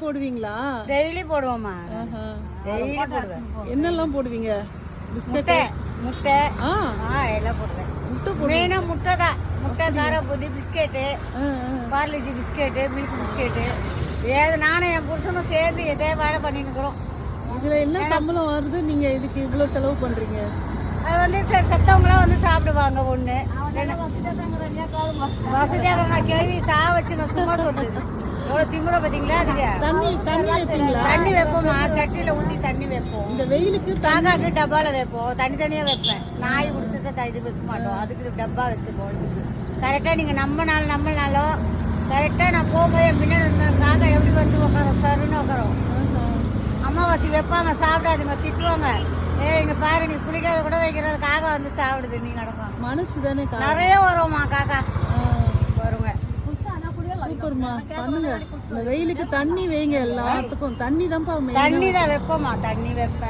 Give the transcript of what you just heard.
போடுவீங்களா? Daily போடுவோம்மா. Daily போடுவேன். என்னெல்லாம் போடுவீங்க? முட்டை எல்லாம் போடுவேன். மெயினா முட்டை தான். முட்டை, காரப்பூதி, biscuit, Parle G biscuit, milk biscuit, ஏது நானும் என் புருஷனும் சேர்ந்து எதே வேலை பண்ணிட்டு இருக்கிறோம். இதுல என்ன சம்பளம் வருது? நீங்க இதுக்கு இவ்வளவு செலவு பண்றீங்க? அது வந்து செத்தவங்களாம் வந்து சாப்பிடுவாங்க. ஒண்ணு வசதியாக கேள்வி சா வச்சு சும்மா சொல்லுது. எவ்வளவு திமுறை பாத்தீங்களா? அதுல தண்ணி வைப்பீங்களா? தண்ணி வைப்போமா, சட்டியில ஊத்தி தண்ணி வைப்போம். இந்த வெயிலுக்கு காக்காக்கு டப்பால வைப்போம். தனித்தனியா வைப்பேன். நாய் குடிச்சத இது வைக்க மாட்டோம். அதுக்கு டப்பா வச்சுப்போம். இதுக்கு கரெக்டா நீங்க நம்மனாலும் கரெக்டா நான் போகும்போது முன்னாடி காக்கா எப்படி வந்து உட்காரோம், சருன்னு உட்காரோம். அம்மாவாசி வைப்பாங்க, சாப்பிடாதுங்க, திட்டுவாங்க. இங்க பாரு, நீ குளிக்காத கூட வைக்கிறது, காக்கா வந்து சாப்பிடுது. நீ நடக்கும் மனசு தானே. நிறைய வருவோமா காக்கா வருங்க. சூப்பர்மா, பண்ணுங்க. இந்த வெயிலுக்கு தண்ணி வைங்க. எல்லாத்துக்கும் தண்ணி தான்ப்பா. தண்ணி தான் வைப்போமா, தண்ணி வைப்பேன்.